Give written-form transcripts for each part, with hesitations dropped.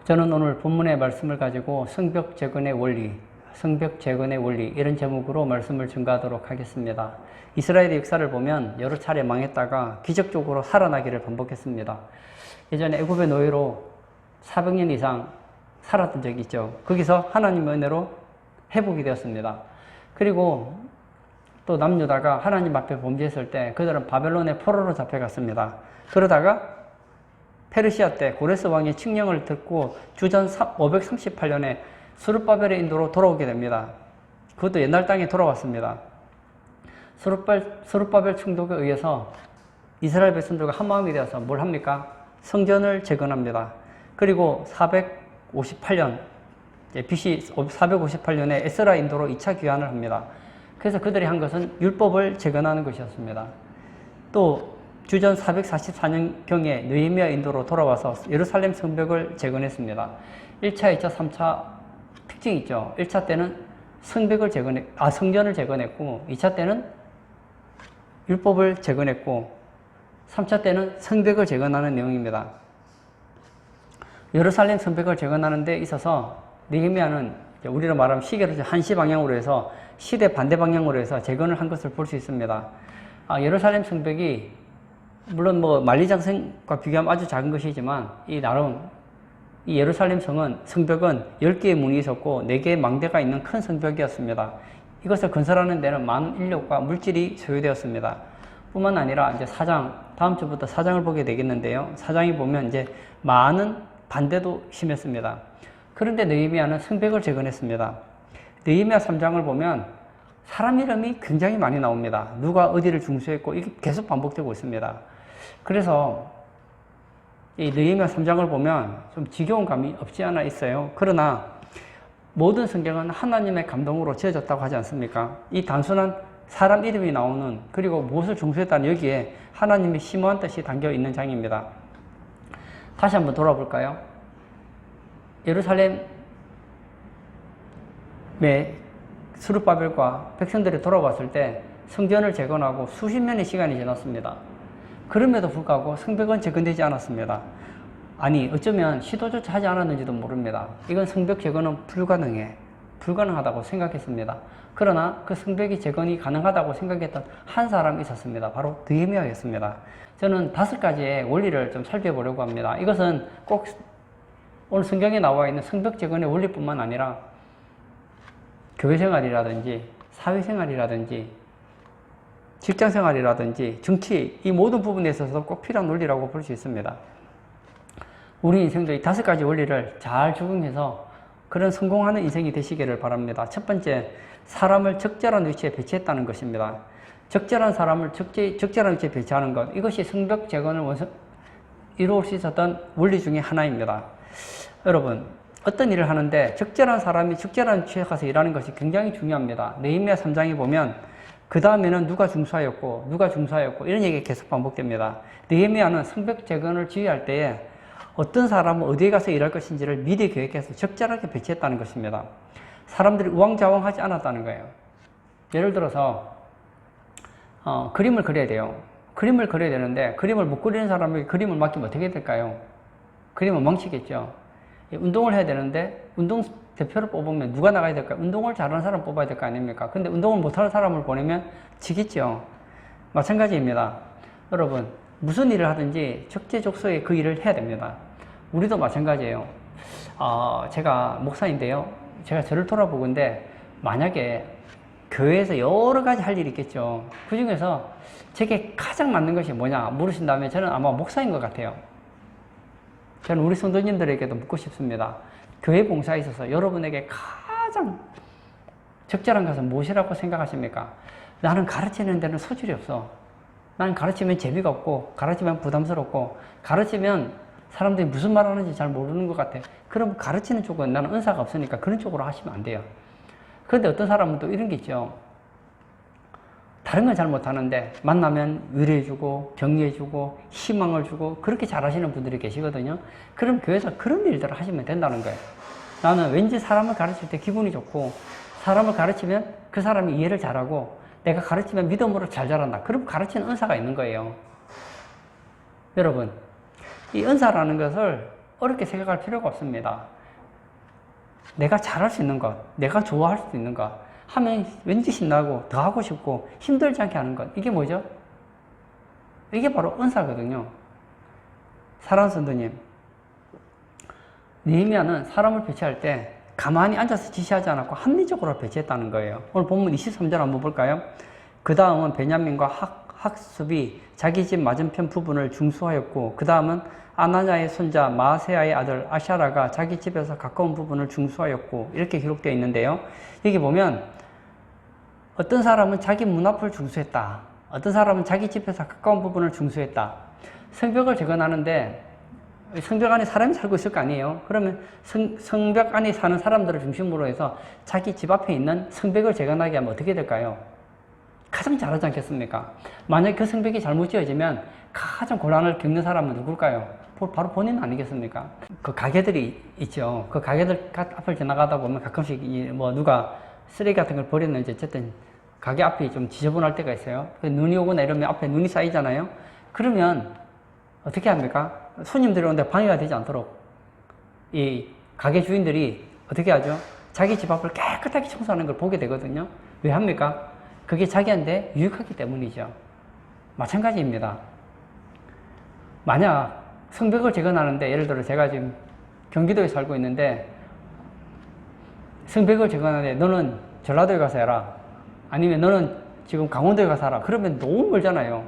저는 오늘 본문의 말씀을 가지고 성벽재건의 원리, 성벽재건의 원리 이런 제목으로 말씀을 증가하도록 하겠습니다. 이스라엘의 역사를 보면 여러 차례 망했다가 기적적으로 살아나기를 반복했습니다. 예전에 애굽의 노예로 400년 이상 살았던 적이 있죠. 거기서 하나님의 은혜로 회복이 되었습니다. 그리고 또 남유다가 하나님 앞에 범죄했을 때 그들은 바벨론의 포로로 잡혀갔습니다. 그러다가 페르시아 때 고레스 왕의 칙령을 듣고 주전 538년에 스룹바벨의 인도로 돌아오게 됩니다. 그것도 옛날 땅에 돌아왔습니다. 스룹바벨 총독에 의해서 이스라엘 백성들과 한마음이 되어서 뭘 합니까? 성전을 재건합니다. 그리고 458년, BC 458년에 에스라 인도로 2차 귀환을 합니다. 그래서 그들이 한 것은 율법을 재건하는 것이었습니다. 또 주전 444년경에 느헤미야 인도로 돌아와서 예루살렘 성벽을 재건했습니다. 1차, 2차, 3차 특징이 있죠. 1차 때는 성전을 재건했고, 2차 때는 율법을 재건했고, 3차 때는 성벽을 재건하는 내용입니다. 예루살렘 성벽을 재건하는 데 있어서 느헤미야는 우리로 말하면 시계를 한시 방향으로 해서 시대 반대 방향으로 해서 재건을 한 것을 볼 수 있습니다. 예루살렘 성벽이 물론 만리장성과 비교하면 아주 작은 것이지만 이 예루살렘 성벽은 10개의 문이 있었고 4개의 망대가 있는 큰 성벽이었습니다. 이것을 건설하는 데는 많은 인력과 물질이 소요되었습니다. 뿐만 아니라 이제 다음 주부터 4장을 보게 되겠는데요. 4장에 보면 이제 많은 반대도 심했습니다. 그런데 느헤미야는 성벽을 재건했습니다. 느헤미야 3장을 보면 사람 이름이 굉장히 많이 나옵니다. 누가 어디를 중수했고 이게 계속 반복되고 있습니다. 그래서 이 느헤미야 3장을 보면 좀 지겨운 감이 없지 않아 있어요. 그러나 모든 성경은 하나님의 감동으로 지어졌다고 하지 않습니까? 이 단순한 사람 이름이 나오는, 그리고 무엇을 중수했다는 여기에 하나님의 심오한 뜻이 담겨 있는 장입니다. 다시 한번 돌아볼까요? 예루살렘의 스룹바벨과 백성들이 돌아왔을 때 성전을 재건하고 수십 년의 시간이 지났습니다. 그럼에도 불구하고 성벽은 재건되지 않았습니다. 아니, 어쩌면 시도조차 하지 않았는지도 모릅니다. 이건 성벽 재건은 불가능하다고 생각했습니다. 그러나 그 성벽이 재건이 가능하다고 생각했던 한 사람이 있었습니다. 바로 느헤미야였습니다. 저는 5가지의 원리를 좀 살펴보려고 합니다. 이것은 꼭 오늘 성경에 나와 있는 성벽 재건의 원리뿐만 아니라 교회생활이라든지 사회생활이라든지 직장생활이라든지 정치, 이 모든 부분에 있어서 꼭 필요한 원리라고 볼 수 있습니다. 우리 인생도 이 5가지 원리를 잘 적용해서 그런 성공하는 인생이 되시기를 바랍니다. 첫 번째, 사람을 적절한 위치에 배치했다는 것입니다. 적절한 사람을 적절한 위치에 배치하는 것, 이것이 성벽 재건을 이루어 수 있었던 원리 중에 하나입니다. 여러분, 어떤 일을 하는데 적절한 사람이 적절한 위치에 가서 일하는 것이 굉장히 중요합니다. 느헤미야 3장에 보면 그 다음에는 누가 중수하였고 이런 얘기가 계속 반복됩니다. 느헤미야는 성벽 재건을 지휘할 때에 어떤 사람은 어디에 가서 일할 것인지를 미리 계획해서 적절하게 배치했다는 것입니다. 사람들이 우왕좌왕하지 않았다는 거예요. 예를 들어서 그림을 그려야 돼요. 그림을 그려야 되는데 그림을 못 그리는 사람에게 그림을 맡기면 어떻게 될까요? 그림은 망치겠죠. 운동을 해야 되는데 운동 대표를 뽑으면 누가 나가야 될까요? 운동을 잘하는 사람 뽑아야 될 거 아닙니까? 근데 운동을 못하는 사람을 보내면 지겠죠. 마찬가지입니다. 여러분, 무슨 일을 하든지 적재적소에 그 일을 해야 됩니다. 우리도 마찬가지예요. 제가 목사인데요. 제가 저를 돌아보건데 만약에 교회에서 여러 가지 할 일이 있겠죠. 그 중에서 제게 가장 맞는 것이 뭐냐 물으신다면 저는 아마 목사인 것 같아요. 저는 우리 성도님들에게도 묻고 싶습니다. 교회 봉사에 있어서 여러분에게 가장 적절한 것은 무엇이라고 생각하십니까? 나는 가르치는 데는 소질이 없어. 나는 가르치면 재미가 없고, 가르치면 부담스럽고, 가르치면 사람들이 무슨 말 하는지 잘 모르는 것 같아. 그럼 가르치는 쪽은 나는 은사가 없으니까 그런 쪽으로 하시면 안 돼요. 그런데 어떤 사람은 또 이런 게 있죠. 다른 건 잘 못하는데 만나면 위로해주고 격려해주고 희망을 주고 그렇게 잘하시는 분들이 계시거든요. 그럼 교회에서 그런 일들을 하시면 된다는 거예요. 나는 왠지 사람을 가르칠 때 기분이 좋고 사람을 가르치면 그 사람이 이해를 잘하고 내가 가르치면 믿음으로 잘 자란다. 그럼 가르치는 은사가 있는 거예요. 여러분, 이 은사라는 것을 어렵게 생각할 필요가 없습니다. 내가 잘할 수 있는 것, 내가 좋아할 수 있는 것 하면 왠지 신나고 더 하고 싶고 힘들지 않게 하는 것, 이게 뭐죠? 이게 바로 은사거든요. 사랑하는 성도님, 느헤미야는 사람을 배치할 때 가만히 앉아서 지시하지 않았고 합리적으로 배치했다는 거예요. 오늘 본문 23절 한번 볼까요? 그 다음은 베냐민과 학습이 자기 집 맞은편 부분을 중수하였고, 그 다음은 아나냐의 손자 마세야의 아들 아샤라가 자기 집에서 가까운 부분을 중수하였고, 이렇게 기록되어 있는데요. 여기 보면 어떤 사람은 자기 문 앞을 중수했다, 어떤 사람은 자기 집에서 가까운 부분을 중수했다. 성벽을 재건하는데 성벽 안에 사람이 살고 있을 거 아니에요. 그러면 성벽 안에 사는 사람들을 중심으로 해서 자기 집 앞에 있는 성벽을 재건하게 하면 어떻게 될까요? 가장 잘하지 않겠습니까? 만약 그 성벽이 잘못 지어지면 가장 곤란을 겪는 사람은 누굴까요? 바로 본인 아니겠습니까? 그 가게들이 있죠. 그 가게들 앞을 지나가다 보면 가끔씩 누가 쓰레기 같은 걸 버렸는지 어쨌든 가게 앞이 좀 지저분할 때가 있어요. 눈이 오거나 이러면 앞에 눈이 쌓이잖아요. 그러면 어떻게 합니까? 손님들이 오는데 방해가 되지 않도록 이 가게 주인들이 어떻게 하죠? 자기 집 앞을 깨끗하게 청소하는 걸 보게 되거든요. 왜 합니까? 그게 자기한테 유익하기 때문이죠. 마찬가지입니다. 만약 성벽을 재건하는데, 예를 들어 제가 지금 경기도에 살고 있는데 성벽을 재건하는데 너는 전라도에 가서 해라, 아니면 너는 지금 강원도에 가서 하라, 그러면 너무 멀잖아요.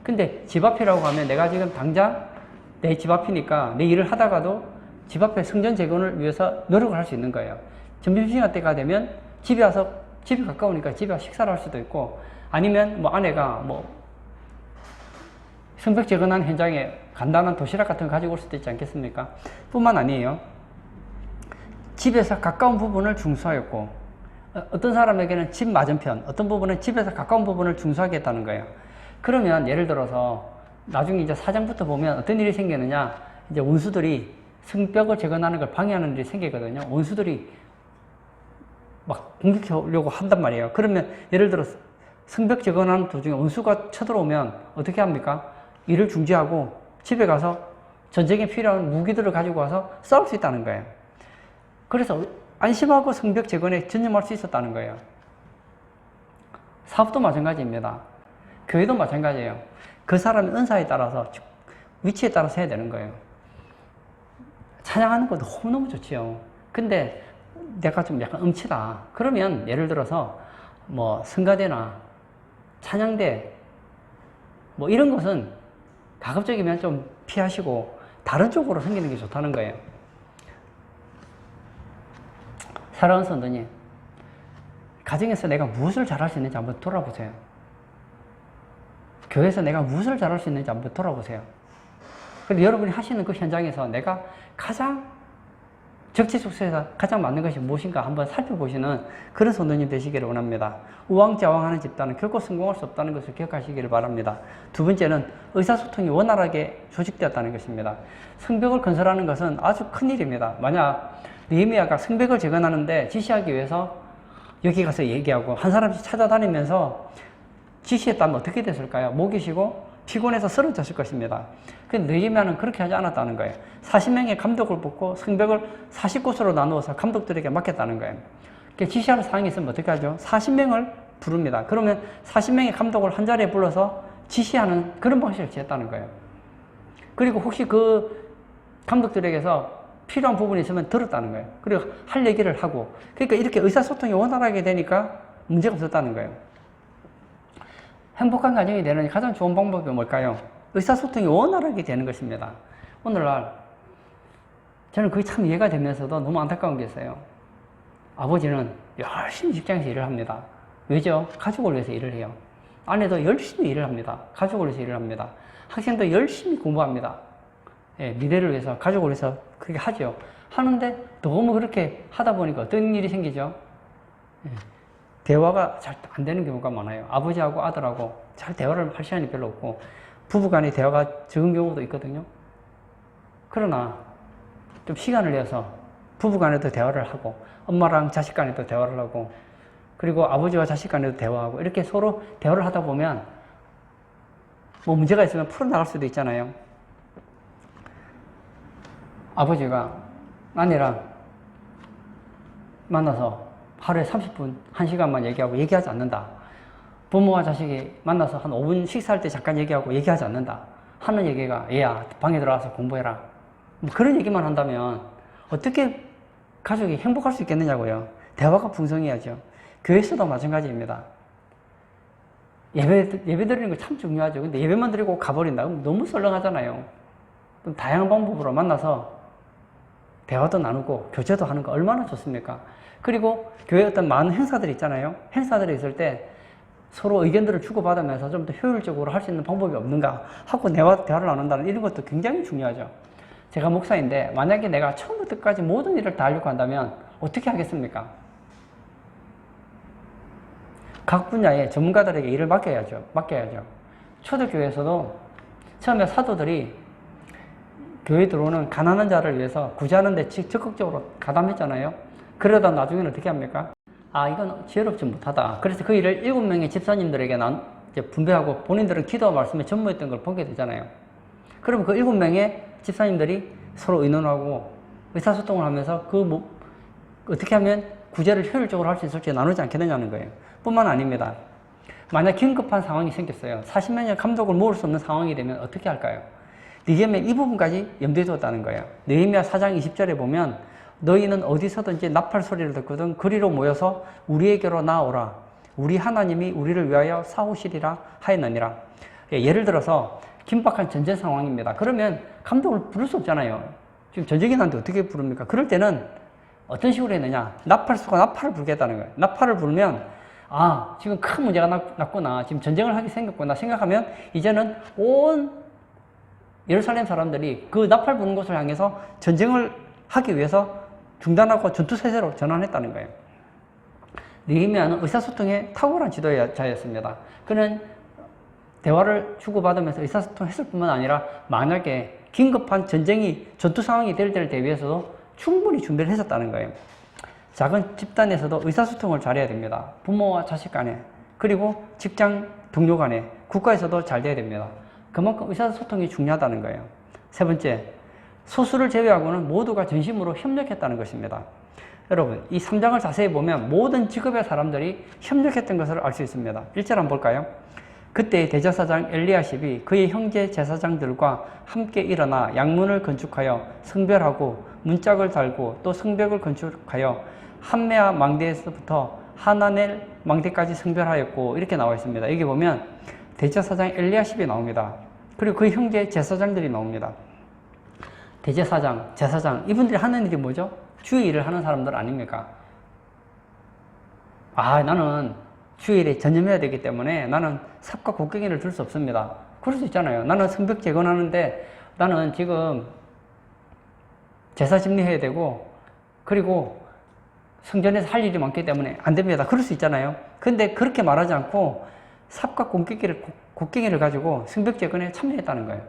근데 집 앞이라고 하면 내가 지금 당장 내 집 앞이니까 내 일을 하다가도 집 앞에 성전 재건을 위해서 노력을 할 수 있는 거예요. 점심시간 때가 되면 집에 와서, 집이 가까우니까 집에 와서 식사를 할 수도 있고, 아니면 아내가 성벽 재건한 현장에 간단한 도시락 같은 거 가지고 올 수도 있지 않겠습니까? 뿐만 아니에요. 집에서 가까운 부분을 중수하였고, 어떤 사람에게는 집 맞은편, 어떤 부분은 집에서 가까운 부분을 중수하게 했다는 거예요. 그러면 예를 들어서 나중에 이제 사장부터 보면 어떤 일이 생기느냐, 이제 원수들이 성벽을 재건하는 걸 방해하는 일이 생기거든요. 원수들이 막 공격하려고 한단 말이에요. 그러면 예를 들어 성벽 재건하는 도중에 원수가 쳐들어오면 어떻게 합니까? 일을 중지하고 집에 가서 전쟁에 필요한 무기들을 가지고 와서 싸울 수 있다는 거예요. 그래서 안심하고 성벽 재건에 전념할 수 있었다는 거예요. 사업도 마찬가지입니다. 교회도 마찬가지예요. 그 사람의 은사에 따라서, 위치에 따라서 해야 되는 거예요. 찬양하는 거 너무너무 좋지요. 근데 내가 좀 약간 음치다. 그러면 예를 들어서 성가대나 찬양대 이런 것은 가급적이면 좀 피하시고 다른 쪽으로 섬기는 게 좋다는 거예요. 사랑하는 성도님, 가정에서 내가 무엇을 잘할 수 있는지 한번 돌아보세요. 교회에서 내가 무엇을 잘할 수 있는지 한번 돌아보세요. 그런데 여러분이 하시는 그 현장에서 내가 가장 적재적소에서 가장 맞는 것이 무엇인가 한번 살펴보시는 그런 성도님 되시기를 원합니다. 우왕좌왕하는 집단은 결코 성공할 수 없다는 것을 기억하시기를 바랍니다. 두 번째는 의사소통이 원활하게 조직되었다는 것입니다. 성벽을 건설하는 것은 아주 큰 일입니다. 만약 느헤미야가 성벽을 재건하는데 지시하기 위해서 여기 가서 얘기하고 한 사람씩 찾아다니면서 지시했다면 어떻게 됐을까요? 목이 쉬고 피곤해서 쓰러졌을 것입니다. 근데 느헤미야는 그렇게 하지 않았다는 거예요. 40명의 감독을 뽑고 성벽을 40곳으로 나누어서 감독들에게 맡겼다는 거예요. 지시하는 사항이 있으면 어떻게 하죠? 40명을 부릅니다. 그러면 40명의 감독을 한 자리에 불러서 지시하는 그런 방식을 취했다는 거예요. 그리고 혹시 그 감독들에게서 필요한 부분이 있으면 들었다는 거예요. 그리고 할 얘기를 하고, 그러니까 이렇게 의사소통이 원활하게 되니까 문제가 없었다는 거예요. 행복한 가정이 되는 가장 좋은 방법이 뭘까요? 의사소통이 원활하게 되는 것입니다. 오늘날 저는 그게 참 이해가 되면서도 너무 안타까운 게 있어요. 아버지는 열심히 직장에서 일을 합니다. 왜죠? 가족을 위해서 일을 해요. 아내도 열심히 일을 합니다. 가족을 위해서 일을 합니다. 학생도 열심히 공부합니다. 예, 미래를 위해서, 가족을 위해서 그렇게 하죠. 하는데 너무 그렇게 하다 보니까 어떤 일이 생기죠? 예, 대화가 잘 안 되는 경우가 많아요. 아버지하고 아들하고 잘 대화를 할 시간이 별로 없고, 부부간의 대화가 적은 경우도 있거든요. 그러나 좀 시간을 내서 부부간에도 대화를 하고, 엄마랑 자식 간에도 대화를 하고, 그리고 아버지와 자식 간에도 대화하고, 이렇게 서로 대화를 하다 보면 문제가 있으면 풀어나갈 수도 있잖아요. 아버지가 아내랑 만나서 하루에 30분, 1시간만 얘기하고 얘기하지 않는다. 부모와 자식이 만나서 한 5분 식사할 때 잠깐 얘기하고 얘기하지 않는다. 하는 얘기가 얘야 방에 들어가서 공부해라. 뭐 그런 얘기만 한다면 어떻게 가족이 행복할 수 있겠느냐고요. 대화가 풍성해야죠. 교회에서도 마찬가지입니다. 예배 드리는 거 참 중요하죠. 근데 예배만 드리고 가버린다. 그럼 너무 썰렁하잖아요. 그럼 다양한 방법으로 만나서 대화도 나누고 교제도 하는 거 얼마나 좋습니까? 그리고 교회 어떤 많은 행사들이 있잖아요. 행사들이 있을 때 서로 의견들을 주고받으면서 좀 더 효율적으로 할 수 있는 방법이 없는가 하고 대화를 나눈다는 이런 것도 굉장히 중요하죠. 제가 목사인데 만약에 내가 처음부터 끝까지 모든 일을 다 하려고 한다면 어떻게 하겠습니까? 각 분야의 전문가들에게 일을 맡겨야죠. 초대교회에서도 처음에 사도들이 교회에 들어오는 가난한 자를 위해서 구제하는 데 적극적으로 가담했잖아요. 그러다 나중에는 어떻게 합니까? 아, 이건 지혜롭지 못하다. 그래서 그 일을 7명의 집사님들에게 이제 분배하고 본인들은 기도와 말씀에 전무했던 걸 보게 되잖아요. 그러면 그 7명의 집사님들이 서로 의논하고 의사소통을 하면서 어떻게 하면 구제를 효율적으로 할 수 있을지 나누지 않겠느냐는 거예요. 뿐만 아닙니다. 만약 긴급한 상황이 생겼어요. 40명의 감독을 모을 수 없는 상황이 되면 어떻게 할까요? 느헤미야 이 부분까지 염두에 두었다는 거예요. 느헤미야 4장 20절에 보면 너희는 어디서든지 나팔 소리를 듣거든 그리로 모여서 우리에게로 나오라. 우리 하나님이 우리를 위하여 싸우시리라 하였느니라. 예를 들어서 긴박한 전쟁 상황입니다. 그러면 감독을 부를 수 없잖아요. 지금 전쟁이 났는데 어떻게 부릅니까? 그럴 때는 어떤 식으로 했느냐? 나팔수가 나팔을 불겠다는 거예요. 나팔을 불면 아, 지금 큰 문제가 났구나. 지금 전쟁을 하게 생겼구나 생각하면 이제는 온 예루살렘 사람들이 그 나팔 부는 곳을 향해서 전쟁을 하기 위해서 중단하고 전투세세로 전환했다는 거예요. 느헤미야는 의사소통에 탁월한 지도자였습니다. 그는 대화를 주고받으면서 의사소통했을 뿐만 아니라 만약에 긴급한 전투 상황이 될 때를 대비해서도 충분히 준비를 했었다는 거예요. 작은 집단에서도 의사소통을 잘해야 됩니다. 부모와 자식 간에, 그리고 직장 동료 간에, 국가에서도 잘 돼야 됩니다. 그만큼 의사소통이 중요하다는 거예요. 세 번째, 소수를 제외하고는 모두가 전심으로 협력했다는 것입니다. 여러분, 이 3장을 자세히 보면 모든 직업의 사람들이 협력했던 것을 알 수 있습니다. 1절 한번 볼까요? 그때 대제사장 엘리야십이 그의 형제 제사장들과 함께 일어나 양문을 건축하여 성별하고 문짝을 달고 또 성벽을 건축하여 한메아 망대에서부터 하나넬 망대까지 성별하였고 이렇게 나와 있습니다. 여기 보면 대제사장 엘리야십이 나옵니다. 그리고 그 형제 제사장들이 나옵니다. 대제사장, 제사장 이분들이 하는 일이 뭐죠? 주의 일을 하는 사람들 아닙니까? 아, 나는 주일에 전념해야 되기 때문에 나는 삽과 곡괭이를 들 수 없습니다. 그럴 수 있잖아요. 나는 성벽 재건하는데 나는 지금 제사 집리해야 되고 그리고 성전에서 할 일이 많기 때문에 안 됩니다. 그럴 수 있잖아요. 근데 그렇게 말하지 않고 삽과 곡괭이를 가지고 성벽 재건에 참여했다는 거예요.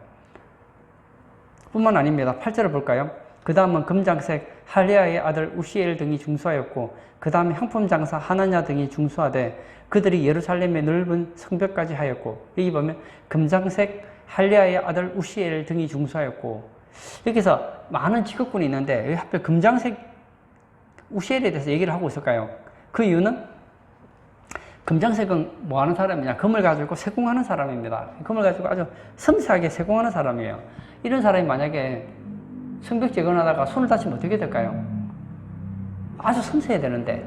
뿐만 아닙니다. 8절을 볼까요? 그 다음은 금장색 할레아의 아들 우시엘 등이 중수하였고 그 다음에 향품장사 하나냐 등이 중수하되 그들이 예루살렘의 넓은 성벽까지 하였고 여기 보면 금장색 할레아의 아들 우시엘 등이 중수하였고 여기서 많은 직업군이 있는데 왜 하필 금장색 우시엘에 대해서 얘기를 하고 있을까요? 그 이유는 금장색은 뭐 하는 사람이냐? 금을 가지고 세공하는 사람입니다. 금을 가지고 아주 섬세하게 세공하는 사람이에요. 이런 사람이 만약에 성벽 재건하다가 손을 다치면 어떻게 될까요? 아주 섬세해야 되는데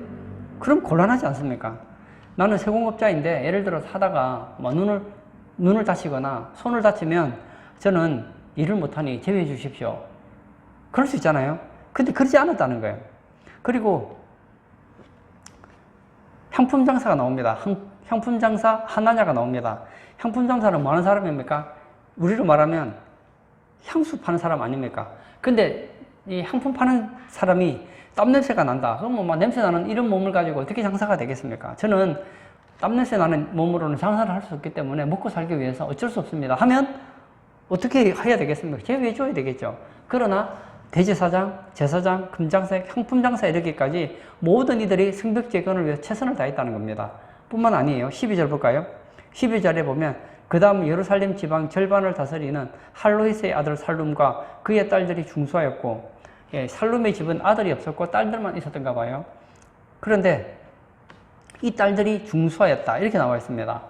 그럼 곤란하지 않습니까? 나는 세공업자인데 예를 들어서 하다가 뭐 눈을 다치거나 손을 다치면 저는 일을 못하니 제외해 주십시오. 그럴 수 있잖아요. 근데 그러지 않았다는 거예요. 그리고 향품장사가 나옵니다. 향품장사 하나냐가 나옵니다. 향품장사는 뭐 하는 사람입니까? 우리로 말하면 향수 파는 사람 아닙니까? 근데 이 향품 파는 사람이 땀냄새가 난다. 그럼 뭐 냄새 나는 이런 몸을 가지고 어떻게 장사가 되겠습니까? 저는 땀냄새 나는 몸으로는 장사를 할 수 없기 때문에 먹고 살기 위해서 어쩔 수 없습니다. 하면 어떻게 해야 되겠습니까? 제외해 줘야 되겠죠. 그러나 대제사장, 제사장, 금장색, 향품장사 이르기까지 모든 이들이 성벽 재건을 위해 최선을 다했다는 겁니다. 뿐만 아니에요. 12절 볼까요? 12절에 보면 그 다음 예루살렘 지방 절반을 다스리는 할로이스의 아들 살룸과 그의 딸들이 중수하였고, 예, 살룸의 집은 아들이 없었고 딸들만 있었던가 봐요. 그런데 이 딸들이 중수하였다 이렇게 나와 있습니다.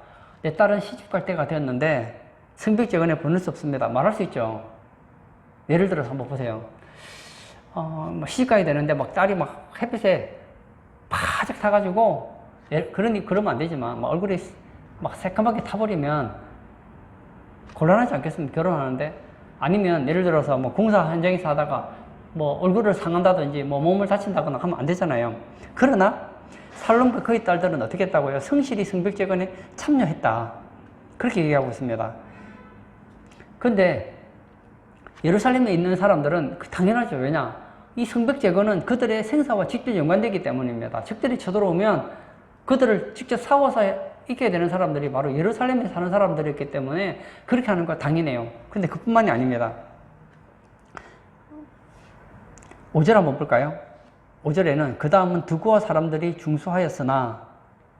내 딸은 시집갈 때가 되었는데 성벽재건에 보낼 수 없습니다. 말할 수 있죠. 예를 들어서 한번 보세요. 시집가야 되는데 막 딸이 막 햇빛에 바짝 타가지고, 그러면 안 되지만 막 얼굴이 막 새까맣게 타버리면 곤란하지 않겠습니까? 결혼하는데. 아니면 예를 들어서 뭐 공사 현장에서 하다가 뭐 얼굴을 상한다든지 뭐 몸을 다친다거나 하면 안 되잖아요. 그러나 살롬과 그의 딸들은 어떻게 했다고요? 성실히 성벽재건에 참여했다. 그렇게 얘기하고 있습니다. 근데 예루살렘에 있는 사람들은 당연하죠. 왜냐? 이 성벽재건은 그들의 생사와 직접 연관되기 때문입니다. 적들이 쳐들어오면 그들을 직접 싸워서 이겨야 되는 사람들이 바로 예루살렘에 사는 사람들이었기 때문에 그렇게 하는 거 당연해요. 근데 그뿐만이 아닙니다. 5절 한번 볼까요? 5절에는 그 다음은 드고와 사람들이 중수하였으나,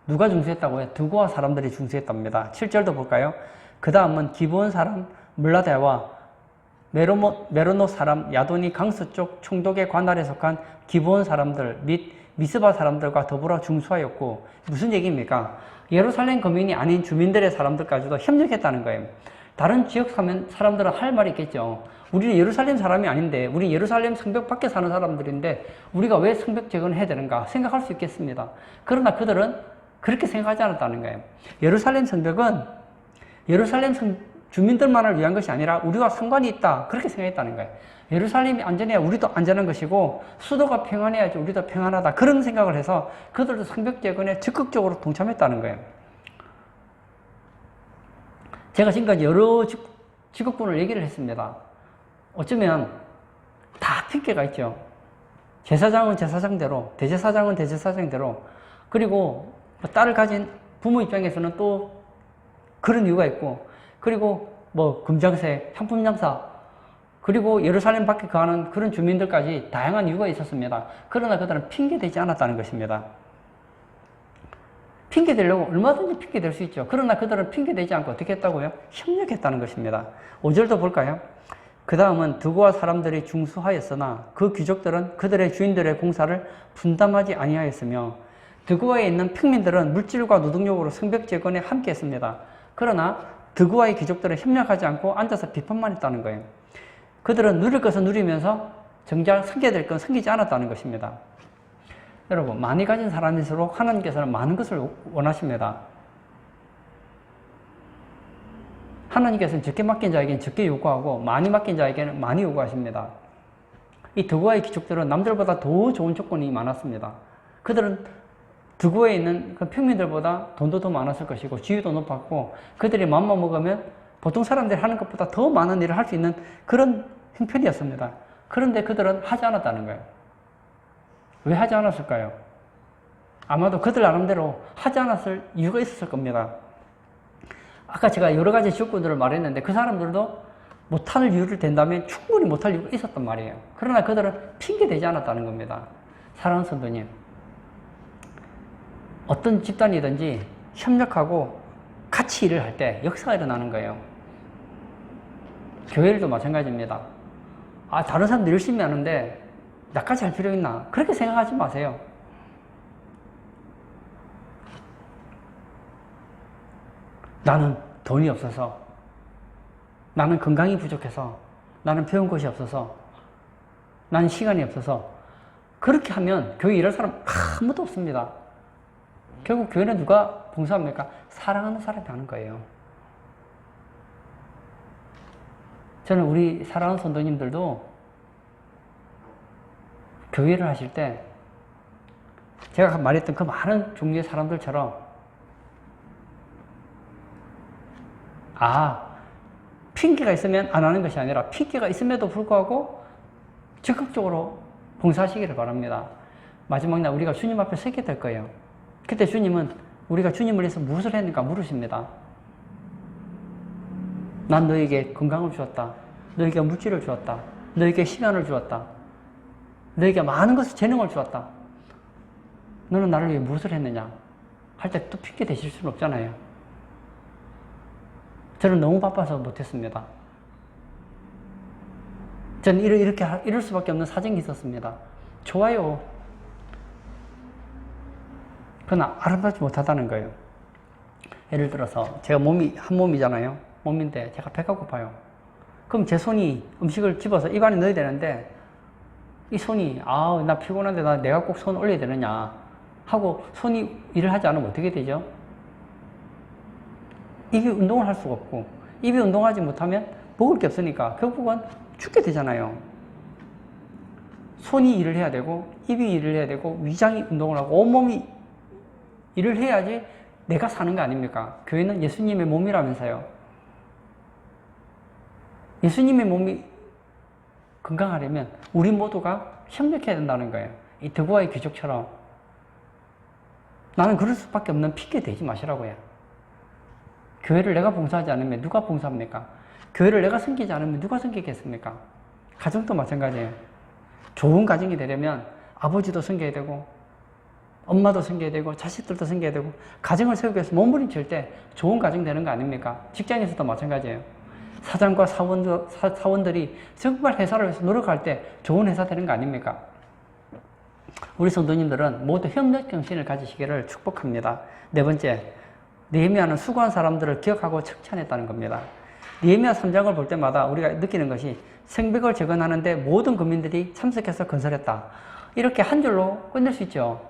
누가 중수했다고요? 드고와 사람들이 중수했답니다. 7절도 볼까요? 그 다음은 기브온 사람 물라다와 메로노 사람 야돈이 강서 쪽 총독의 관할에 속한 기브온 사람들 및 미스바 사람들과 더불어 중수하였고, 무슨 얘기입니까? 예루살렘 거민이 아닌 주민들의 사람들까지도 협력했다는 거예요. 다른 지역 사람들은 할 말이 있겠죠. 우리는 예루살렘 사람이 아닌데, 우리 예루살렘 성벽 밖에 사는 사람들인데 우리가 왜 성벽 재건을 해야 되는가 생각할 수 있겠습니다. 그러나 그들은 그렇게 생각하지 않았다는 거예요. 예루살렘 성벽은 예루살렘 주민들만을 위한 것이 아니라 우리와 상관이 있다, 그렇게 생각했다는 거예요. 예루살렘이 안전해야 우리도 안전한 것이고 수도가 평안해야지 우리도 평안하다, 그런 생각을 해서 그들도 성벽 재건에 적극적으로 동참했다는 거예요. 제가 지금까지 여러 직업군을 얘기를 했습니다. 어쩌면 다 핑계가 있죠. 제사장은 제사장대로, 대제사장은 대제사장대로, 그리고 딸을 가진 부모 입장에서는 또 그런 이유가 있고, 그리고 뭐 금장세, 향품장사, 그리고 예루살렘 밖에 거하는 그런 주민들까지 다양한 이유가 있었습니다. 그러나 그들은 핑계대지 않았다는 것입니다. 핑계대려고 얼마든지 핑계댈 수 있죠. 그러나 그들은 핑계대지 않고 어떻게 했다고요? 협력했다는 것입니다. 5절도 볼까요? 그 다음은 드고와 사람들이 중수하였으나 그 귀족들은 그들의 주인들의 공사를 분담하지 아니하였으며, 드고아에 있는 평민들은 물질과 노동력으로 성벽 재건에 함께 했습니다. 그러나 드고아의 귀족들은 협력하지 않고 앉아서 비판만 했다는 거예요. 그들은 누릴 것은 누리면서 정작 섬겨야 될 건 섬기지 않았다는 것입니다. 여러분, 많이 가진 사람일수록 하나님께서는 많은 것을 원하십니다. 하나님께서는 적게 맡긴 자에게는 적게 요구하고 많이 맡긴 자에게는 많이 요구하십니다. 이 드고아의 귀족들은 남들보다 더 좋은 조건이 많았습니다. 그들은 드고아에 있는 그 평민들보다 돈도 더 많았을 것이고 지위도 높았고, 그들이 맘만 먹으면 보통 사람들이 하는 것보다 더 많은 일을 할 수 있는 그런 형편이었습니다. 그런데 그들은 하지 않았다는 거예요. 왜 하지 않았을까요? 아마도 그들 나름대로 하지 않았을 이유가 있었을 겁니다. 아까 제가 여러 가지 지역군들을 말했는데 그 사람들도 못할 이유를 댄다면 충분히 못할 이유가 있었단 말이에요. 그러나 그들은 핑계대지 않았다는 겁니다. 사랑하는 성도님, 어떤 집단이든지 협력하고 같이 일을 할 때 역사가 일어나는 거예요. 교회도 마찬가지입니다. 다른 사람들 열심히 하는데 나까지 할 필요 있나? 그렇게 생각하지 마세요. 나는 돈이 없어서, 나는 건강이 부족해서, 나는 배운 것이 없어서, 나는 시간이 없어서, 그렇게 하면 교회 일할 사람 아무도 없습니다. 결국 교회는 누가 봉사합니까? 사랑하는 사람이 하는 거예요. 저는 우리 사랑하는 성도님들도 교회를 하실 때 제가 말했던 그 많은 종류의 사람들처럼 핑계가 있으면 안 하는 것이 아니라 핑계가 있음에도 불구하고 적극적으로 봉사하시기를 바랍니다. 마지막 날 우리가 주님 앞에 서게 될 거예요. 그때 주님은 우리가 주님을 위해서 무엇을 했는가 물으십니다. 난 너에게 건강을 주었다. 너에게 물질을 주었다. 너에게 시간을 주었다. 너에게 많은 것을 재능을 주었다. 너는 나를 위해 무엇을 했느냐? 할 때 또 핑계 대실 수는 없잖아요. 저는 너무 바빠서 못했습니다. 저는 이럴 수밖에 없는 사정이 있었습니다. 좋아요. 그러나 아름답지 못하다는 거예요. 예를 들어서 제가 몸이 한 몸이잖아요. 몸인데 제가 배가 고파요. 그럼 제 손이 음식을 집어서 입안에 넣어야 되는데 이 손이 나 피곤한데 내가 꼭 손 올려야 되느냐 하고 손이 일을 하지 않으면 어떻게 되죠? 입이 운동을 할 수가 없고 입이 운동하지 못하면 먹을 게 없으니까 결국은 죽게 되잖아요. 손이 일을 해야 되고 입이 일을 해야 되고 위장이 운동을 하고 온몸이 일을 해야지 내가 사는 거 아닙니까? 교회는 예수님의 몸이라면서요. 예수님의 몸이 건강하려면 우리 모두가 협력해야 된다는 거예요. 이 드고아의 귀족처럼 나는 그럴 수밖에 없는 핑계 대지 마시라고요. 교회를 내가 봉사하지 않으면 누가 봉사합니까? 교회를 내가 섬기지 않으면 누가 섬기겠습니까? 가정도 마찬가지예요. 좋은 가정이 되려면 아버지도 섬겨야 되고 엄마도 섬겨야 되고 자식들도 섬겨야 되고 가정을 세우기 위해서 몸부림칠 때 좋은 가정 되는 거 아닙니까? 직장에서도 마찬가지예요. 사장과 사원들이 정말 회사를 위해서 노력할 때 좋은 회사 되는 거 아닙니까? 우리 성도님들은 모두 협력 정신을 가지시기를 축복합니다. 네 번째, 느헤미야는 수고한 사람들을 기억하고 칭찬했다는 겁니다. 느헤미야 3장을 볼 때마다 우리가 느끼는 것이 성벽을 재건하는데 모든 국민들이 참석해서 건설했다. 이렇게 한 줄로 끝낼 수 있죠.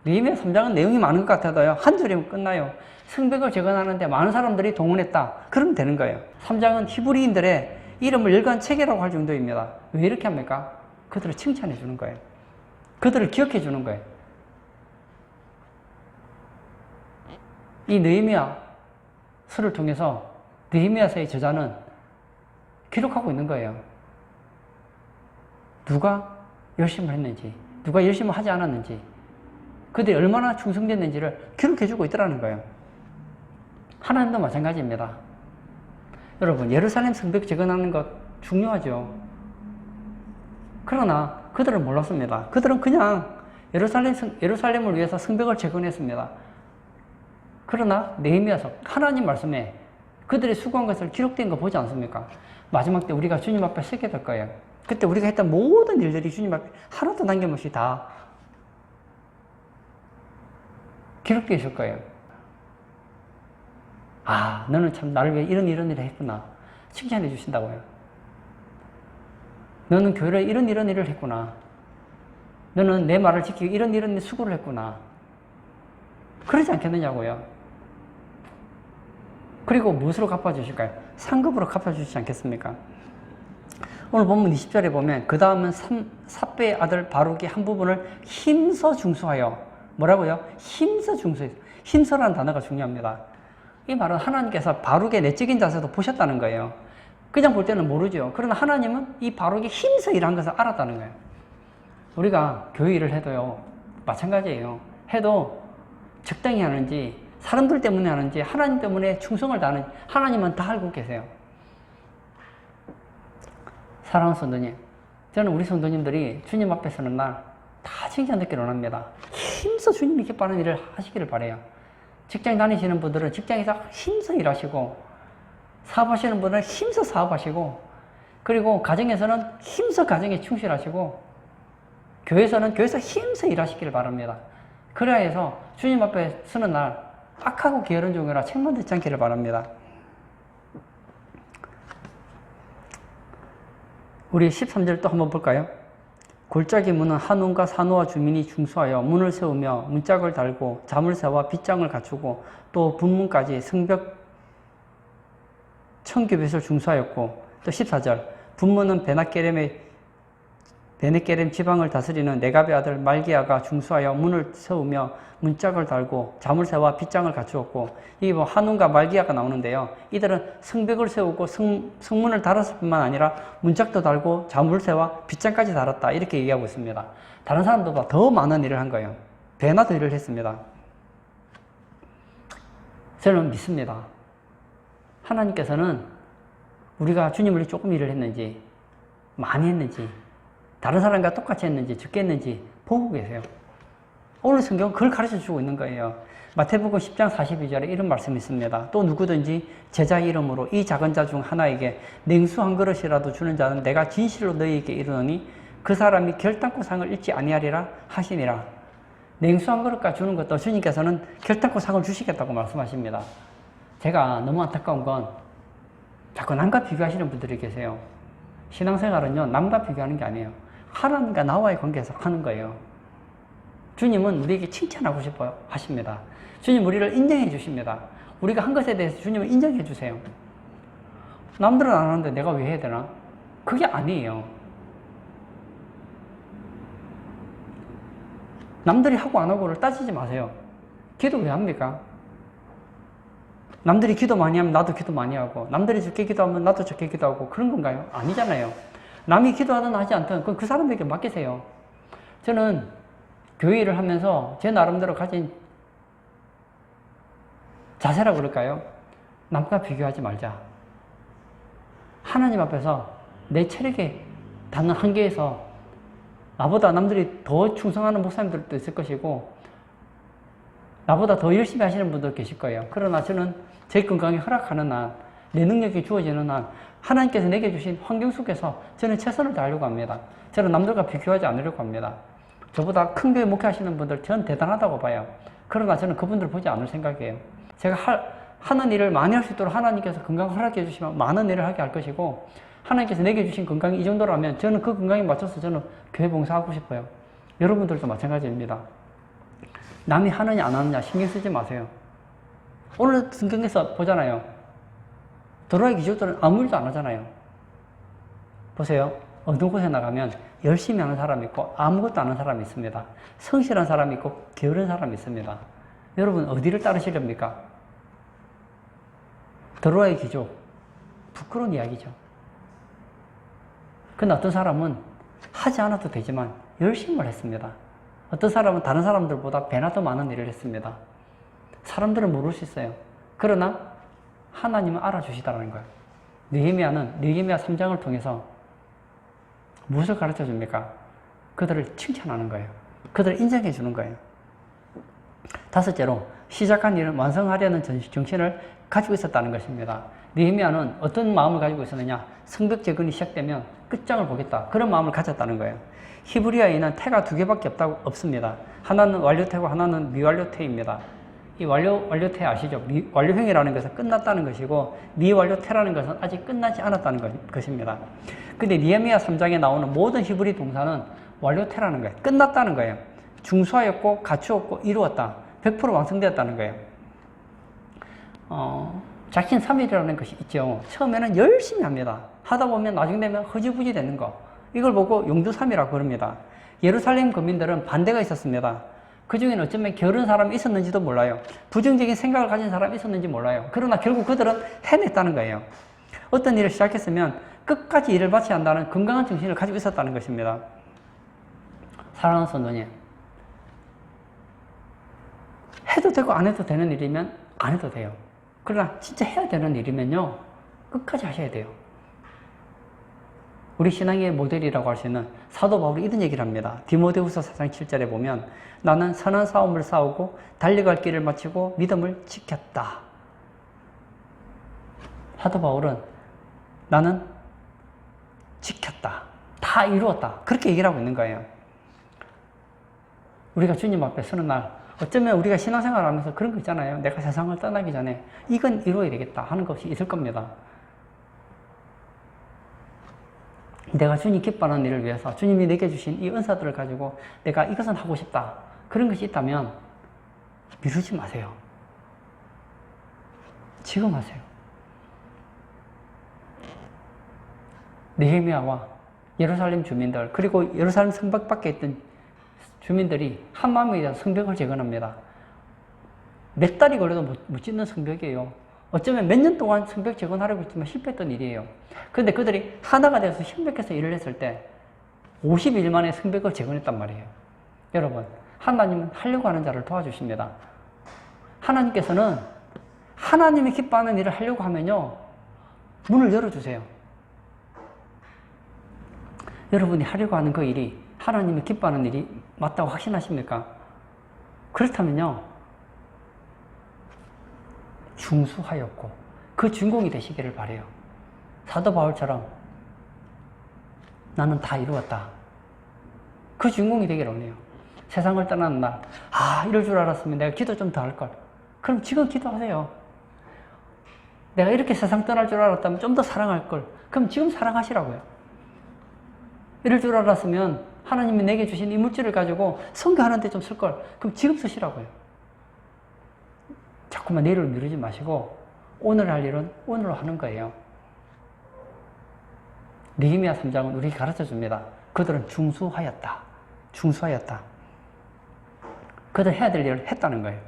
느헤미야 3장은 내용이 많은 것 같아도요. 한 줄이면 끝나요. 성벽을 재건하는데 많은 사람들이 동원했다. 그러면 되는 거예요. 3장은 히브리인들의 이름을 열간 체계라고 할 정도입니다. 왜 이렇게 합니까? 그들을 칭찬해 주는 거예요. 그들을 기억해 주는 거예요. 이 느헤미야 서를 통해서 느헤미야서의 저자는 기록하고 있는 거예요. 누가 열심을 했는지, 누가 열심을 하지 않았는지, 그들이 얼마나 충성됐는지를 기록해주고 있더라는 거예요. 하나님도 마찬가지입니다. 여러분, 예루살렘 성벽 재건하는 것 중요하죠. 그러나 그들은 몰랐습니다. 그들은 그냥 예루살렘을 위해서 성벽을 재건했습니다. 그러나 느헤미야서 하나님 말씀에 그들이 수고한 것을 기록된 거 보지 않습니까? 마지막 때 우리가 주님 앞에 서게 될 거예요. 그때 우리가 했던 모든 일들이 주님 앞에 하나도 남김없이 다 기록되어 있을 거예요. 너는 참 나를 위해 이런 일을 했구나. 칭찬해 주신다고요. 너는 교회에 이런 일을 했구나. 너는 내 말을 지키고 이런 수고를 했구나. 그러지 않겠느냐고요. 그리고 무엇으로 갚아주실까요? 상급으로 갚아주시지 않겠습니까? 오늘 본문 20절에 보면 그 다음은 삽배의 아들 바룩이 한 부분을 힘써 중수하여 뭐라고요? 힘써 중수해요. 힘써라는 단어가 중요합니다. 이 말은 하나님께서 바룩의 내적인 자세도 보셨다는 거예요. 그냥 볼 때는 모르죠. 그러나 하나님은 이 바룩이 힘써 일한 것을 알았다는 거예요. 우리가 교회 일을 해도요, 마찬가지예요. 해도 적당히 하는지, 사람들 때문에 하는지, 하나님 때문에 충성을 다하는지, 하나님은 다 알고 계세요. 사랑하는 성도님, 저는 우리 성도님들이 주님 앞에 서는 날 다 칭찬 듣기를 원합니다. 힘써 주님이 기뻐하는 일을 하시기를 바라요. 직장 다니시는 분들은 직장에서 힘써 일하시고, 사업하시는 분들은 힘써 사업하시고, 그리고 가정에서는 힘써 가정에 충실하시고, 교회에서는 교회에서 힘써 일하시기를 바랍니다. 그래야 해서 주님 앞에 서는 날 악하고 게으른 종이라 책만 듣지 않기를 바랍니다. 우리 13절 또 한번 볼까요? 골짜기 문은 한온과 산호와 주민이 중수하여 문을 세우며 문짝을 달고 자물쇠와 빗장을 갖추고 또 분문까지 성벽 청규빗을 중수하였고, 또 14절 분문은 베네게렘 지방을 다스리는 네갑의 아들 말기야가 중수하여 문을 세우며 문짝을 달고 자물쇠와 빗장을 갖추었고, 이게 뭐 한운과 말기야가 나오는데요. 이들은 성벽을 세우고 성문을 달았을 뿐만 아니라 문짝도 달고 자물쇠와 빗장까지 달았다. 이렇게 얘기하고 있습니다. 다른 사람들보다 더 많은 일을 한 거예요. 배나 더 일을 했습니다. 저는 믿습니다. 하나님께서는 우리가 주님을 위해 조금 일을 했는지, 많이 했는지, 다른 사람과 똑같이 했는지, 적게 했는지 보고 계세요. 오늘 성경은 그걸 가르쳐 주고 있는 거예요. 마태복음 10장 42절에 이런 말씀이 있습니다. 또 누구든지 제자 이름으로 이 작은 자 중 하나에게 냉수 한 그릇이라도 주는 자는 내가 진실로 너희에게 이르노니 그 사람이 결단코 상을 잃지 아니하리라 하시니라. 냉수 한 그릇까지 주는 것도 주님께서는 결단코 상을 주시겠다고 말씀하십니다. 제가 너무 안타까운 건 자꾸 남과 비교하시는 분들이 계세요. 신앙생활은요, 남과 비교하는 게 아니에요. 하나님과 나와의 관계에서 하는 거예요. 주님은 우리에게 칭찬하고 싶어 하십니다. 주님 우리를 인정해 주십니다. 우리가 한 것에 대해서 주님을 인정해 주세요. 남들은 안 하는데 내가 왜 해야 되나? 그게 아니에요. 남들이 하고 안 하고를 따지지 마세요. 기도 왜 합니까? 남들이 기도 많이 하면 나도 기도 많이 하고, 남들이 적게 기도하면 나도 적게 기도하고, 그런 건가요? 아니잖아요. 남이 기도하든 하지 않든 그건 그 사람에게 맡기세요. 저는 교회 일을 하면서 제 나름대로 가진 자세라고 그럴까요? 남과 비교하지 말자. 하나님 앞에서 내 체력에 닿는 한계에서 나보다 남들이 더 충성하는 목사님들도 있을 것이고 나보다 더 열심히 하시는 분도 계실 거예요. 그러나 저는 제 건강이 허락하는 한, 내 능력이 주어지는 한 하나님께서 내게 주신 환경 속에서 저는 최선을 다하려고 합니다. 저는 남들과 비교하지 않으려고 합니다. 저보다 큰 교회 목회하시는 분들 전 대단하다고 봐요. 그러나 저는 그분들 보지 않을 생각이에요. 제가 하는 일을 많이 할 수 있도록 하나님께서 건강을 허락해 주시면 많은 일을 하게 할 것이고 하나님께서 내게 주신 건강이 이 정도라면 저는 그 건강에 맞춰서 저는 교회 봉사하고 싶어요. 여러분들도 마찬가지입니다. 남이 하느냐 안 하느냐 신경 쓰지 마세요. 오늘 성경에서 보잖아요. 도로의 귀족들은 아무 일도 안 하잖아요. 보세요. 어느 곳에 나가면 열심히 하는 사람이 있고 아무것도 안 하는 사람이 있습니다. 성실한 사람이 있고 게으른 사람이 있습니다. 여러분 어디를 따르시렵니까? 도로의 귀족. 부끄러운 이야기죠. 근데 어떤 사람은 하지 않아도 되지만 열심히 했습니다. 어떤 사람은 다른 사람들보다 배나 더 많은 일을 했습니다. 사람들은 모를 수 있어요. 그러나 하나님은 알아주시다는 거예요. 느헤미야는 느헤미야 3장을 통해서 무엇을 가르쳐 줍니까? 그들을 칭찬하는 거예요. 그들을 인정해 주는 거예요. 다섯째로 시작한 일을 완성하려는 정신을 가지고 있었다는 것입니다. 느헤미야는 어떤 마음을 가지고 있었느냐? 성벽 재건이 시작되면 끝장을 보겠다. 그런 마음을 가졌다는 거예요. 히브리어에는 태가 두 개밖에 없습니다. 하나는 완료태고 하나는 미완료태입니다. 이 완료태 아시죠? 완료형이라는 것은 끝났다는 것이고 미완료태라는 것은 아직 끝나지 않았다는 것입니다. 근데 느헤미야 3장에 나오는 모든 히브리 동사는 완료태라는 거예요. 끝났다는 거예요. 중수하였고 갖추었고 이루었다. 100% 완성되었다는 거예요. 작심삼일이라는 것이 있죠. 처음에는 열심히 합니다. 하다 보면 나중 되면 허지부지 되는 거. 이걸 보고 용두삼이라고 부릅니다. 예루살렘 거민들은 반대가 있었습니다. 그 중에는 어쩌면 게으른 사람이 있었는지도 몰라요. 부정적인 생각을 가진 사람이 있었는지 몰라요. 그러나 결국 그들은 해냈다는 거예요. 어떤 일을 시작했으면 끝까지 일을 마쳐야 한다는 건강한 정신을 가지고 있었다는 것입니다. 사랑하는 성도님, 해도 되고 안 해도 되는 일이면 안 해도 돼요. 그러나 진짜 해야 되는 일이면요, 끝까지 하셔야 돼요. 우리 신앙의 모델이라고 할 수 있는 사도 바울이 이런 얘기를 합니다. 디모데후서 4장 7절에 보면 나는 선한 싸움을 싸우고 달려갈 길을 마치고 믿음을 지켰다. 사도 바울은 나는 지켰다. 다 이루었다. 그렇게 얘기를 하고 있는 거예요. 우리가 주님 앞에 서는 날 어쩌면 우리가 신앙생활을 하면서 그런 거 있잖아요. 내가 세상을 떠나기 전에 이건 이루어야 되겠다 하는 것이 있을 겁니다. 내가 주님 기뻐하는 일을 위해서 주님이 내게 주신 이 은사들을 가지고 내가 이것은 하고 싶다. 그런 것이 있다면 미루지 마세요. 지금 하세요. 느헤미야와 예루살렘 주민들 그리고 예루살렘 성벽 밖에 있던 주민들이 한마음에 대한 성벽을 재건합니다. 몇 달이 걸려도 못 짓는 성벽이에요. 어쩌면 몇 년 동안 성벽 재건하려고 했지만 실패했던 일이에요. 그런데 그들이 하나가 되어서 협력해서 일을 했을 때 50일 만에 성벽을 재건했단 말이에요. 여러분, 하나님은 하려고 하는 자를 도와주십니다. 하나님께서는 하나님이 기뻐하는 일을 하려고 하면요, 문을 열어주세요. 여러분이 하려고 하는 그 일이 하나님이 기뻐하는 일이 맞다고 확신하십니까? 그렇다면요, 중수하였고 그 주인공이 되시기를 바래요. 사도 바울처럼 나는 다 이루었다. 그 주인공이 되기를 원해요. 세상을 떠나는 날, 이럴 줄 알았으면 내가 기도 좀 더 할걸. 그럼 지금 기도하세요. 내가 이렇게 세상 떠날 줄 알았다면 좀 더 사랑할걸. 그럼 지금 사랑하시라고요. 이럴 줄 알았으면 하나님이 내게 주신 이 물질을 가지고 선교하는 데 좀 쓸걸. 그럼 지금 쓰시라고요. 자꾸만 내일을 미루지 마시고 오늘 할 일은 오늘로 하는 거예요. 느헤미야 3장은 우리에게 가르쳐 줍니다. 그들은 중수하였다. 중수하였다. 그들 해야 될 일을 했다는 거예요.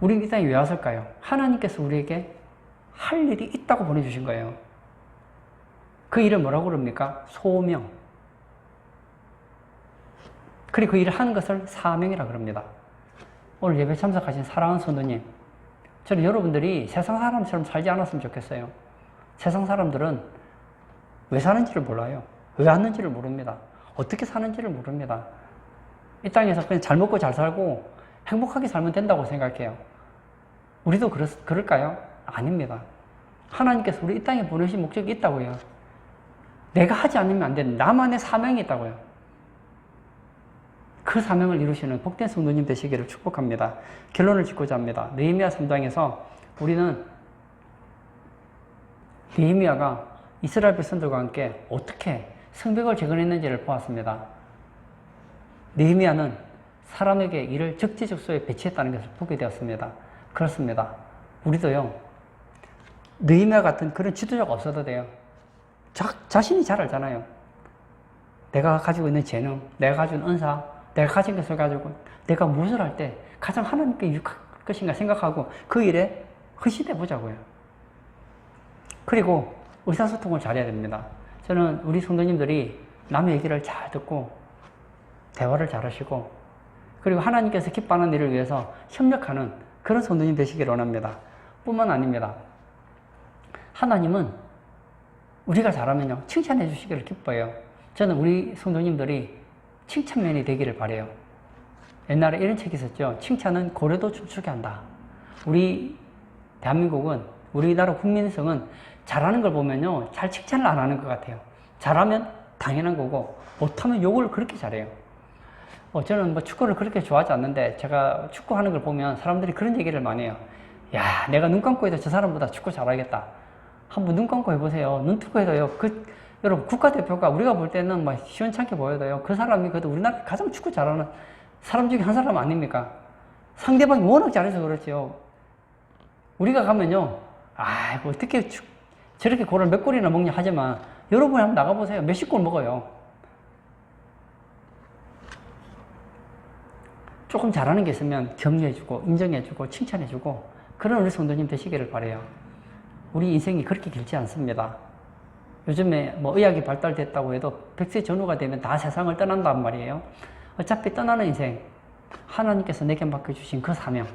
우리는 이 땅에 왜 왔을까요? 하나님께서 우리에게 할 일이 있다고 보내주신 거예요. 그 일을 뭐라고 그럽니까? 소명. 그리고 그 일을 하는 것을 사명이라 그럽니다. 오늘 예배 참석하신 사랑하는 성도님, 저는 여러분들이 세상 사람처럼 살지 않았으면 좋겠어요. 세상 사람들은 왜 사는지를 몰라요. 왜 왔는지를 모릅니다. 어떻게 사는지를 모릅니다. 이 땅에서 그냥 잘 먹고 잘 살고 행복하게 살면 된다고 생각해요. 우리도 그럴까요? 아닙니다. 하나님께서 우리 이 땅에 보내신 목적이 있다고요. 내가 하지 않으면 안 되는 나만의 사명이 있다고요. 그 사명을 이루시는 복된 성도님 되시기를 축복합니다. 결론을 짓고자 합니다. 느헤미야 3장에서 우리는 느헤미야가 이스라엘 백성들과 함께 어떻게 성벽을 재건했는지를 보았습니다. 느헤미야는 사람에게 일을 적재적소에 배치했다는 것을 보게 되었습니다. 그렇습니다. 우리도요, 느헤미야 같은 그런 지도자가 없어도 돼요. 자신이 잘 알잖아요. 내가 가지고 있는 재능, 내가 가지고 있는 은사, 내가 가진 것을 가지고 내가 무엇을 할 때 가장 하나님께 유익할 것인가 생각하고 그 일에 헌신해 보자고요. 그리고 의사소통을 잘해야 됩니다. 저는 우리 성도님들이 남의 얘기를 잘 듣고 대화를 잘 하시고 그리고 하나님께서 기뻐하는 일을 위해서 협력하는 그런 성도님 되시기를 원합니다. 뿐만 아닙니다. 하나님은 우리가 잘하면요, 칭찬해 주시기를 기뻐해요. 저는 우리 성도님들이 칭찬맨이 되기를 바라요. 옛날에 이런 책이 있었죠. 칭찬은 고래도 춤추게 한다. 우리 대한민국은, 우리나라 국민성은 잘하는 걸 보면요, 잘 칭찬을 안 하는 것 같아요. 잘하면 당연한 거고 못하면 욕을 그렇게 잘해요. 저는 축구를 그렇게 좋아하지 않는데 제가 축구하는 걸 보면 사람들이 그런 얘기를 많이 해요. 야, 내가 눈 감고 해도 저 사람보다 축구 잘하겠다. 한번 눈 감고 해보세요. 눈 뜨고 해도요. 여러분, 국가대표가 우리가 볼 때는 막 시원찮게 보여도요. 그 사람이 그래도 우리나라 가장 축구 잘하는 사람 중에 한 사람 아닙니까? 상대방이 워낙 잘해서 그렇지요. 우리가 가면요. 어떻게 저렇게 골을 몇 골이나 먹냐 하지만 여러분이 한번 나가보세요. 몇십 골 먹어요. 조금 잘하는 게 있으면 격려해주고 인정해주고 칭찬해주고 그런 우리 성도님 되시기를 바라요. 우리 인생이 그렇게 길지 않습니다. 요즘에 의학이 발달됐다고 해도 100세 전후가 되면 다 세상을 떠난단 말이에요. 어차피 떠나는 인생, 하나님께서 내게 맡겨주신 그 사명,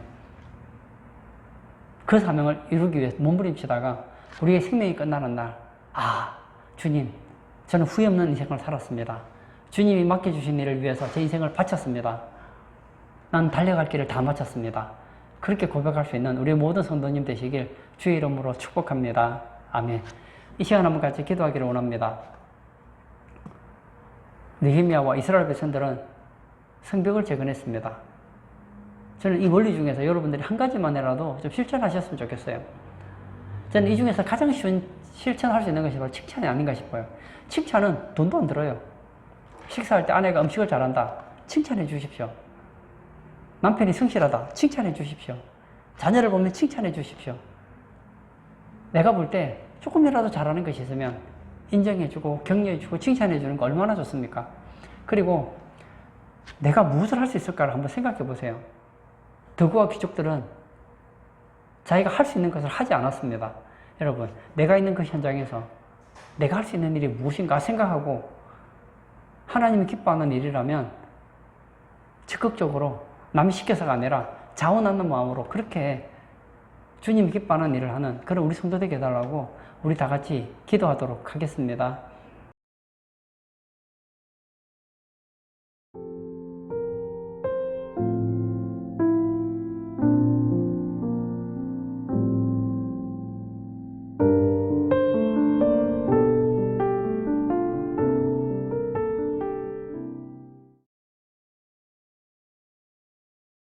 그 사명을 이루기 위해서 몸부림치다가 우리의 생명이 끝나는 날, 주님, 저는 후회 없는 인생을 살았습니다. 주님이 맡겨주신 일을 위해서 제 인생을 바쳤습니다. 난 달려갈 길을 다 마쳤습니다. 그렇게 고백할 수 있는 우리 모든 성도님 되시길 주의 이름으로 축복합니다. 아멘. 이 시간 한번 같이 기도하기를 원합니다. 느헤미야와 이스라엘 백성들은 성벽을 재건했습니다. 저는 이 원리 중에서 여러분들이 한 가지만이라도 좀 실천하셨으면 좋겠어요. 저는 이 중에서 가장 쉬운 실천할 수 있는 것이 바로 칭찬이 아닌가 싶어요. 칭찬은 돈도 안 들어요. 식사할 때 아내가 음식을 잘한다. 칭찬해 주십시오. 남편이 성실하다. 칭찬해 주십시오. 자녀를 보면 칭찬해 주십시오. 내가 볼 때 조금이라도 잘하는 것이 있으면 인정해주고 격려해주고 칭찬해주는 거 얼마나 좋습니까? 그리고 내가 무엇을 할 수 있을까를 한번 생각해 보세요. 덕우와 귀족들은 자기가 할 수 있는 것을 하지 않았습니다. 여러분, 내가 있는 그 현장에서 내가 할 수 있는 일이 무엇인가 생각하고 하나님이 기뻐하는 일이라면 적극적으로 남이 시켜서가 아니라 자원하는 마음으로 그렇게 주님이 기뻐하는 일을 하는 그런 우리 성도 되게 해달라고 우리 다 같이 기도하도록 하겠습니다.